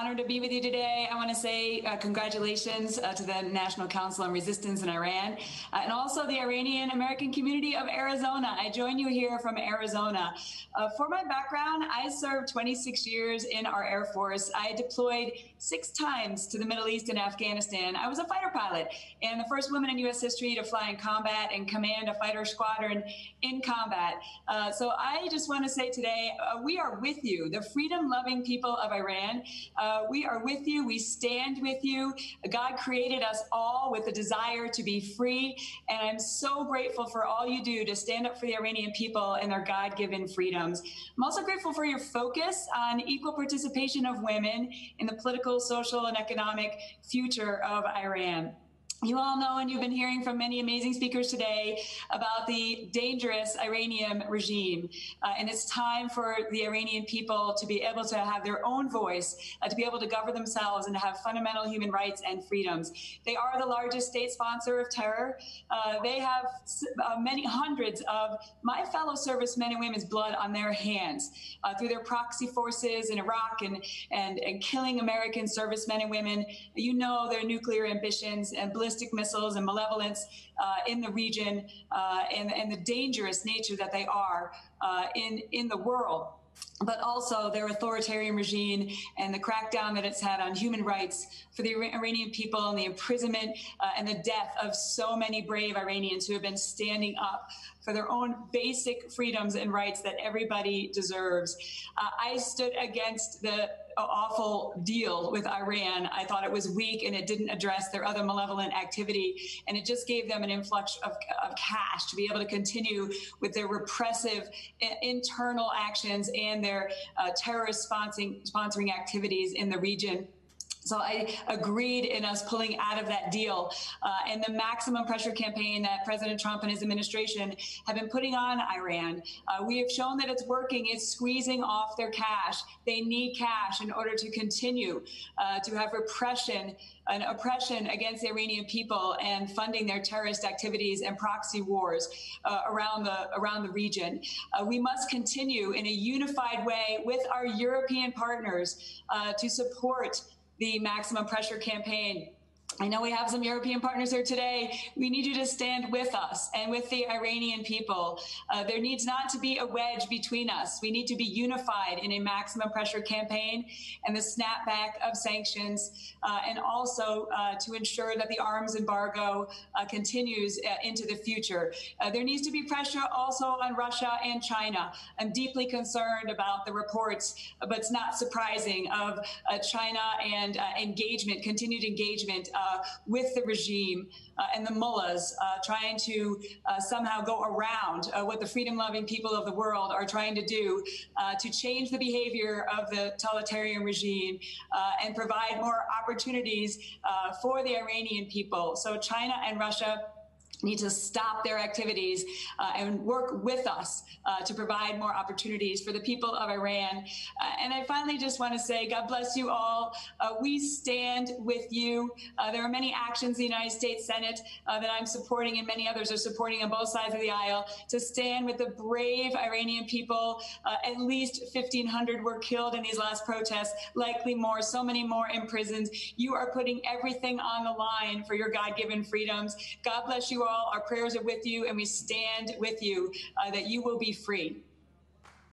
honored to be with you today. I want to say congratulations to the National Council on Resistance in Iran and also the Iranian American community of Arizona. I join you here from Arizona. For my background, I served 26 years in our Air Force. I deployed 6 times to the Middle East and Afghanistan. I was a fighter pilot and the first woman in U.S. history to fly in combat and command a fighter squadron in combat. So I just want to say today, we are with you, the freedom-loving people of Iran. We are with you. We stand with you. God created us all with a desire to be free, and I'm so grateful for all you do to stand up for the Iranian people and their God-given freedoms. I'm also grateful for your focus on equal participation of women in the political, social, and economic future of Iran. You all know, and you've been hearing from many amazing speakers today about the dangerous Iranian regime. And it's time for the Iranian people to be able to have their own voice, to be able to govern themselves and to have fundamental human rights and freedoms. They are the largest state sponsor of terror. They have many hundreds of my fellow servicemen and women's blood on their hands through their proxy forces in Iraq and killing American servicemen and women. You know their nuclear ambitions and ballistic missiles and malevolence in the region and the dangerous nature that they are in the world, but also their authoritarian regime and the crackdown that it's had on human rights for the Iranian people and the imprisonment and the death of so many brave Iranians who have been standing up for their own basic freedoms and rights that everybody deserves. I stood against the awful deal with Iran. I thought it was weak and it didn't address their other malevolent activity, and it just gave them an influx of cash to be able to continue with their repressive internal actions and their terrorist sponsoring activities in the region. So I agreed in us pulling out of that deal. And the maximum pressure campaign that President Trump and his administration have been putting on Iran, we have shown that it's working. It's squeezing off their cash. They need cash in order to continue to have repression and oppression against the Iranian people and funding their terrorist activities and proxy wars around the region. We must continue in a unified way with our European partners to support the maximum pressure campaign. I know we have some European partners here today. We need you to stand with us and with the Iranian people. There needs not to be a wedge between us. We need to be unified in a maximum pressure campaign and the snapback of sanctions, and also to ensure that the arms embargo continues into the future. There needs to be pressure also on Russia and China. I'm deeply concerned about the reports, but it's not surprising, of China and continued engagement with the regime and the mullahs trying to somehow go around what the freedom-loving people of the world are trying to do to change the behavior of the totalitarian regime and provide more opportunities for the Iranian people. So China and Russia need to stop their activities and work with us to provide more opportunities for the people of Iran. And I finally just want to say, God bless you all. We stand with you. There are many actions in the United States Senate that I'm supporting and many others are supporting on both sides of the aisle to stand with the brave Iranian people. At least 1,500 were killed in these last protests, likely more, so many more imprisoned. You are putting everything on the line for your God-given freedoms. God bless you all. Our prayers are with you, and we stand with you that you will be free.